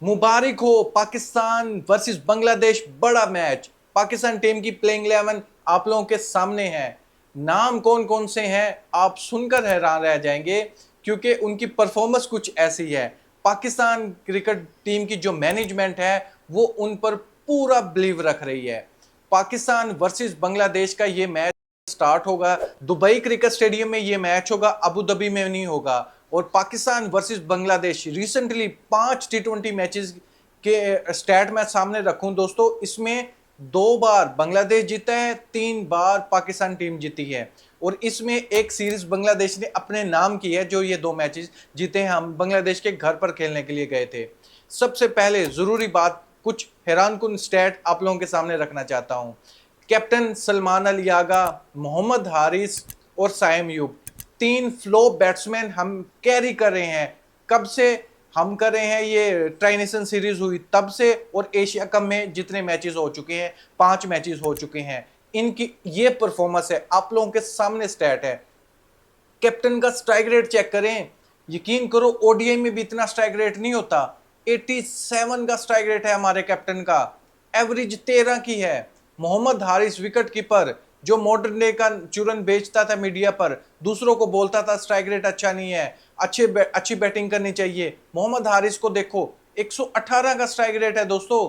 मुबारक हो, पाकिस्तान वर्सेस बांग्लादेश बड़ा match. Pakistan team की प्लेइंग 11 आप लोगों के सामने है। नाम कौन कौन से हैं आप सुनकर हैरान रह जाएंगे, क्योंकि उनकी परफॉर्मेंस कुछ ऐसी है। पाकिस्तान क्रिकेट टीम की जो मैनेजमेंट है वो उन पर पूरा बिलीव रख रही है। पाकिस्तान वर्सेस बांग्लादेश का ये मैच स्टार्ट होगा दुबई क्रिकेट स्टेडियम में। ये मैच होगा, अबू धाबी में नहीं होगा। और Pakistan versus Bangladesh recently 5 T20 matches के स्टैट मैं सामने रखूं दोस्तों, इसमें 2 बार बांग्लादेश जीता है, 3 बार पाकिस्तान टीम जीती है। और इसमें एक सीरीज बांग्लादेश ने अपने नाम की है, जो ये 2 मैचेस जीते हैं। हम बांग्लादेश के घर पर खेलने के लिए गए थे। सबसे पहले जरूरी बात, कुछ हैरानकुन स्टैट आप लोगों के सामने रखना चाहता हूं। कैप्टन सलमान अली यागा, मोहम्मद हारिस और साइम यूब, 3 फ्लो बैट्समैन हम कैरी कर रहे हैं। कब से हम कर रहे हैं? ये ट्राई नेशन सीरीज हुई तब से, और एशिया कप में जितने मैचेस हो चुके हैं, 5 मैचेस हो चुके हैं, इनकी ये परफॉर्मेंस है। आप लोगों के सामने स्टैट है। कैप्टन का स्ट्राइक रेट चेक करें, यकीन करो ओडीआई में भी इतना स्ट्राइक रेट नहीं होता। 87 का स्ट्राइक रेट है हमारे कैप्टन का, एवरेज 13 की है। मोहम्मद हारिस विकेट कीपर, जो मॉडर्न डे का चूरन बेचता था मीडिया पर, दूसरों को बोलता था स्ट्राइक रेट अच्छा नहीं है, अच्छी बैटिंग करनी चाहिए। मोहम्मद हारिस को देखो, 118 का स्ट्राइक रेट है दोस्तों।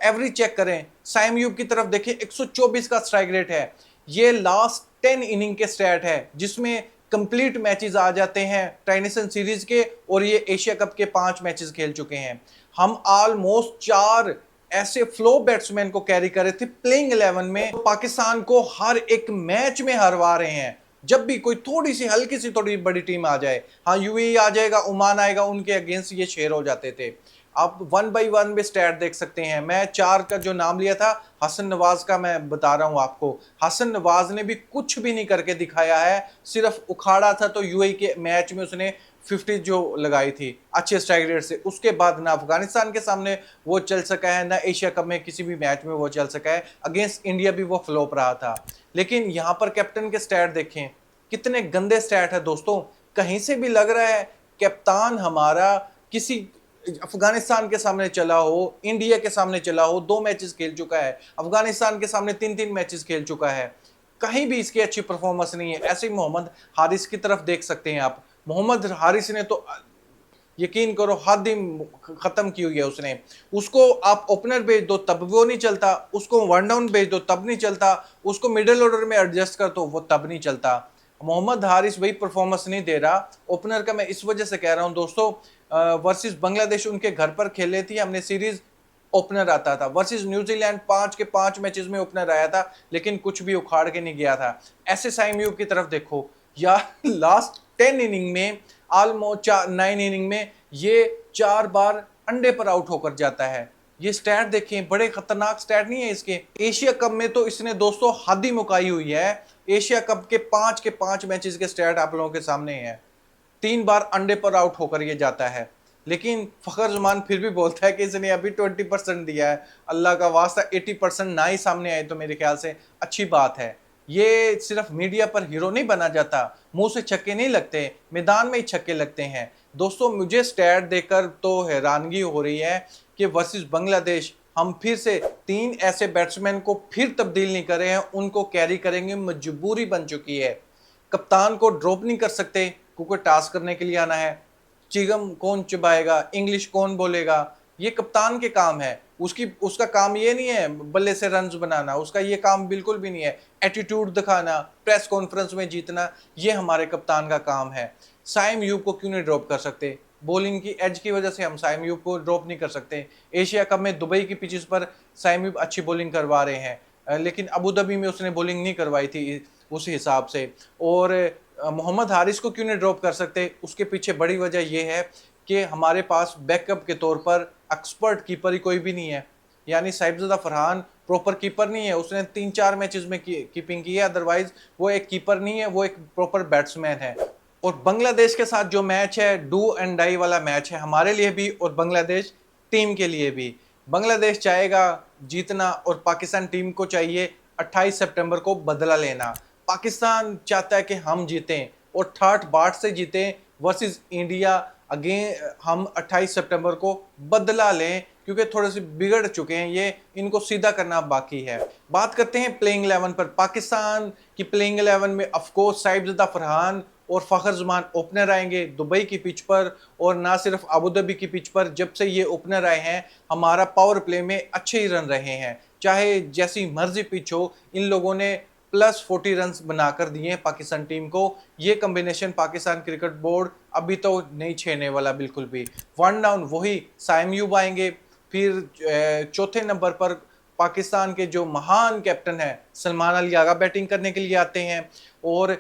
एवरेज चेक करें। साइम यूब की तरफ देखिए, 124 का स्ट्राइक रेट है। ये लास्ट 10 इनिंग के स्टैट है, जिसमें कंप्लीट मैचेस आ जाते हैं ट्राई नेशन सीरीज के, और ये एशिया कप के 5 मैचेस खेल चुके हैं। हम ऑलमोस्ट 4 ऐसे फ्लो बैट्समैन को कैरी कर रहे थे प्लेइंग 11 में, पाकिस्तान को हर एक मैच में हरवा रहे हैं। जब भी कोई थोड़ी सी हल्की सी थोड़ी बड़ी टीम आ जाए, हाँ यूएई आ जाएगा, ओमान आएगा, उनके अगेंस्ट ये शेर हो जाते थे। आप 1 बाई 1 भी स्टैट देख सकते हैं। मैं 4 का जो नाम लिया था, हसन नवाज का मैं बता रहा हूं आपको। हसन नवाज ने भी कुछ भी नहीं करके दिखाया है, सिर्फ उखाड़ा था तो यूएई के मैच में उसने 50 जो लगाई थी अच्छे स्ट्राइक रेट से। उसके बाद ना अफगानिस्तान के सामने वो चल सका है, ना एशिया कप में किसी भी मैच में वो चल सका है। अगेंस्ट इंडिया भी वो फ्लॉप रहा था। लेकिन यहां पर कैप्टन के स्टैट देखें, कितने गंदे स्टैट है दोस्तों। कहीं से भी लग रहा है कप्तान हमारा किसी अफगानिस्तान के सामने चला हो, इंडिया के सामने चला हो, 2 मैचेस खेल चुका है, अफगानिस्तान के सामने 3-3 मैचेस खेल चुका है, कहीं भी इसकी अच्छी परफॉर्मेंस नहीं है। ऐसे ही मोहम्मद हारिस की तरफ देख सकते हैं आप। मोहम्मद हारिस ने तो यकीन करो हद ही खत्म की हुई है उसने। उसको आप ओपनर भेज दो तब वो नहीं चलता, उसको वन डाउन भेज दो तब नहीं चलता, उसको मिडिल ऑर्डर में एडजस्ट कर दो वो तब नहीं चलता। मोहम्मद हारिस वही परफॉर्मेंस नहीं दे रहा। ओपनर का मैं इस वजह से कह रहा हूं दोस्तों, वर्सेस बांग्लादेश उनके घर पर खेले थी हमने सीरीज, ओपनर आता था। वर्सेस न्यूजीलैंड 5 के 5 मैचेस में ओपनर आया था, लेकिन कुछ भी उखाड़ के नहीं गया था। ऐसे साइम यूब की तरफ देखो यार, लास्ट 10 इनिंग में, ऑलमोस्ट 9 इनिंग में ये 4 बार अंडे पर आउट होकर जाता है। ये स्टैट देखें, बड़े खतरनाक स्टैट नहीं है इसके। एशिया कप में तो इसने दोस्तों हद ही मुकाई हुई है। एशिया कप के 5 मैचेस के स्टैट आप लोगों के सामने है। 3 बार अंडे पर आउट होकर ये जाता है। लेकिन फखर जमान फिर भी बोलता है कि इसने अभी 20% दिया है। अल्लाह का वास्ता 80% ना ही सामने आए तो मेरे ख्याल से अच्छी बात है। ये सिर्फ मीडिया पर हीरो नहीं बना जाता, मुंह से छक्के नहीं लगते, मैदान में ही छक्के लगते हैं। दोस्तों मुझे स्टैट देखकर तो हैरानगी हो रही है कि वर्सेस बांग्लादेश हम फिर से 3 ऐसे बैट्समैन को फिर तब्दील नहीं कर रहे हैं, उनको कैरी करेंगे, मजबूरी बन चुकी है। कप्तान को ड्रॉप नहीं कर सकते क्योंकि टास्क करने के लिए आना है। चिगम कौन चुबाएगा, इंग्लिश कौन बोलेगा, ये कप्तान के काम है। उसका काम ये नहीं है बल्ले से रन्स बनाना, उसका ये काम बिल्कुल भी नहीं है। एटीट्यूड दिखाना, प्रेस कॉन्फ्रेंस में जीतना, ये हमारे कप्तान का काम है। साइम यूब को क्यों नहीं ड्रॉप कर सकते? बॉलिंग की एज की वजह से हम साइम यूब को ड्रॉप नहीं कर सकते। एशिया कप में दुबई की पिचेस पर साइम यूब अच्छी बॉलिंग करवा रहे हैं, लेकिन अबू धाबी में उसने बॉलिंग नहीं करवाई थी उस हिसाब से। और मोहम्मद हारिस को क्यों नहीं ड्रॉप कर सकते? उसके पीछे बड़ी वजह यह है कि हमारे पास बैकअप के तौर पर एक्सपर्ट कीपर ही कोई भी नहीं है। यानी साहिबजादा फरहान प्रॉपर कीपर नहीं है, उसने 3-4 मैचेस में कीपिंग की है, अदरवाइज वो एक कीपर नहीं है, वो एक प्रॉपर बैट्समैन है। और बांग्लादेश के साथ जो मैच है, डू एंड डाई वाला मैच है हमारे लिए भी और बांग्लादेश टीम के लिए भी। बांग्लादेश चाहेगा जीतना और पाकिस्तान टीम को चाहिए 28 सितंबर को बदला लेना। पाकिस्तान चाहता है कि हम जीतें और ठाठ बाट से जीतें वर्सेस इंडिया। अगेन हम 28 सितंबर को बदला लें, क्योंकि थोड़े से बिगड़ चुके हैं ये, इनको सीधा करना बाकी है। बात करते हैं प्लेइंग 11 पर। पाकिस्तान की प्लेइंग 11 में ऑफकोर्स साहिबजादा फरहान और फ़खर जमान ओपनर आएंगे दुबई की पिच पर, और ना सिर्फ अबू धाबी की पिच पर। जब से ये ओपनर आए हैं हमारा पावर प्ले में अच्छे ही रन रहे हैं, चाहे जैसी मर्जी पिच हो, इन लोगों ने +40 रन बनाकर दिए हैं पाकिस्तान टीम को। ये कॉम्बिनेशन पाकिस्तान क्रिकेट बोर्ड अभी तो नहीं छेड़ने वाला बिल्कुल भी। वन डाउन वही साइम यूब आएंगे। फिर चौथे नंबर पर पाकिस्तान के जो महान कैप्टन है सलमान अली आगा बैटिंग करने के लिए आते हैं, और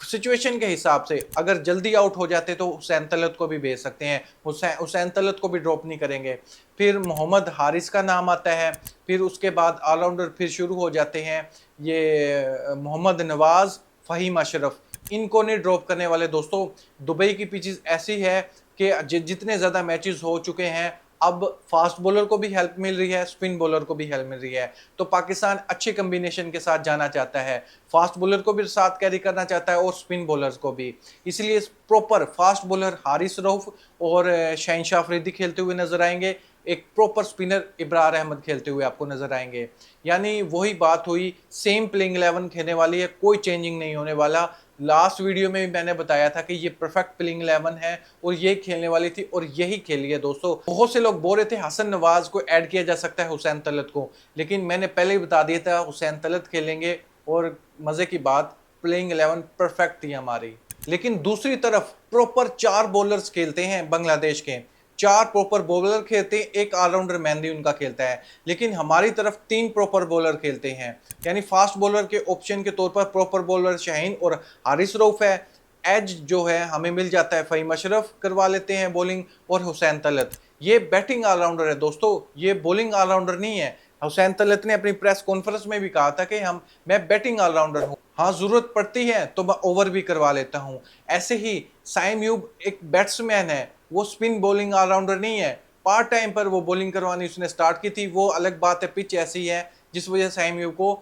सिचुएशन के हिसाब से अगर जल्दी आउट हो जाते तो हुसैन तलत को भी भेज सकते हैं, हुसैन तलत को भी ड्रॉप नहीं करेंगे। फिर मोहम्मद हारिस का नाम आता है। फिर उसके बाद ऑलराउंडर फिर शुरू हो जाते हैं, ये मोहम्मद नवाज, फ़हीम अशरफ, इनको नहीं ड्रॉप करने वाले दोस्तों। दुबई की पिचेस ऐसी है कि जितने ज़्यादा मैचेस हो चुके हैं, अब फास्ट बॉलर को भी हेल्प मिल रही है, स्पिन बॉलर को भी हेल्प मिल रही है। तो पाकिस्तान अच्छे कम्बिनेशन के साथ जाना चाहता है, फास्ट बॉलर को भी साथ कैरी करना चाहता है और स्पिन बॉलर्स को भी। इसलिए proper fast bowler Haris Rauf और शहनशाह अफरीदी खेलते हुए नजर आएंगे। एक प्रॉपर स्पिनर इब्रार अहमद खेलते हुए आपको नजर आएंगे। यानी वही बात हुई, सेम प्लेइंग 11 खेलने वाली है, कोई चेंजिंग नहीं होने वाला। लास्ट वीडियो में भी मैंने बताया था कि ये परफेक्ट प्लेइंग 11 है और ये खेलने वाली थी और यही खेली है दोस्तों। बहुत से लोग बोल रहे थे हसन नवाज को ऐड किया जा सकता है हुसैन तलत को, लेकिन मैंने पहले ही बता दिया था हुसैन तलत खेलेंगे, और मजे की बात प्लेइंग 11 परफेक्ट थी हमारी। लेकिन दूसरी तरफ प्रॉपर 4 बॉलर्स खेलते हैं बांग्लादेश के, 4 प्रॉपर बॉलर खेलते हैं, एक ऑलराउंडर मेहंदी उनका खेलता है। लेकिन हमारी तरफ 3 प्रॉपर बॉलर खेलते हैं, यानी फास्ट बॉलर के ऑप्शन के तौर पर प्रॉपर बॉलर शाहीन और हारिस रऊफ है। एज जो है हमें मिल जाता है, फ़हीम अशरफ करवा लेते हैं बॉलिंग, और हुसैन तलत। ये बैटिंग ऑलराउंडर है दोस्तों, ये बॉलिंग ऑलराउंडर नहीं है। हुसैन तलत ने अपनी प्रेस कॉन्फ्रेंस में भी कहा था कि मैं बैटिंग ऑलराउंडर हूँ, हाँ जरूरत पड़ती है तो मैं ओवर भी करवा लेता हूँ। ऐसे ही साइम यूब एक बैट्समैन है, वो स्पिन बॉलिंग ऑलराउंडर नहीं है। पार्ट टाइम पर वो बॉलिंग करवानी उसने स्टार्ट की थी, वो अलग बात है, पिच ऐसी है जिस वजह से साइम यूब को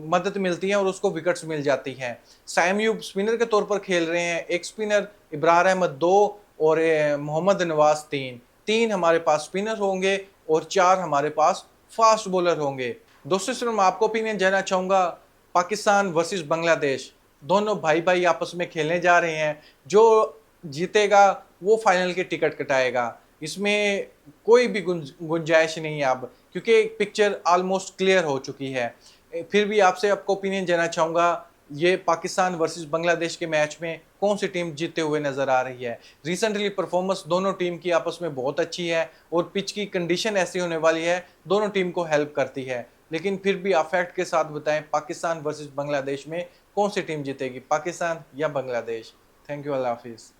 मदद मिलती है और उसको विकेट्स मिल जाती हैं। साइम यूब स्पिनर के तौर पर खेल रहे हैं, एक स्पिनर इब्रार अहमद 2 और मोहम्मद नवाज 3 हमारे पास स्पिनर होंगे और 4 हमारे पास फास्ट बॉलर होंगे। दोस्तों सिर्फ मैं आपको ओपिनियन जानना चाहूँगा, पाकिस्तान वर्सेस बांग्लादेश, दोनों भाई भाई आपस में खेलने जा रहे हैं, जो जीतेगा वो फाइनल की टिकट कटाएगा। इसमें कोई भी गुंजाइश नहीं है अब, क्योंकि पिक्चर ऑलमोस्ट क्लियर हो चुकी है। फिर भी आपसे आपको ओपिनियन जानना चाहूँगा, ये पाकिस्तान वर्सेस बांग्लादेश के मैच में कौन सी टीम जीतते हुए नजर आ रही है। रिसेंटली परफॉर्मेंस दोनों टीम की आपस में बहुत अच्छी है और पिच की कंडीशन ऐसी होने वाली है, दोनों टीम को हेल्प करती है। लेकिन फिर भी आप फैक्ट के साथ बताएं, पाकिस्तान वर्सेस बांग्लादेश में कौन सी टीम जीतेगी, पाकिस्तान या बांग्लादेश। थैंक यू, अल्लाह हाफिज़।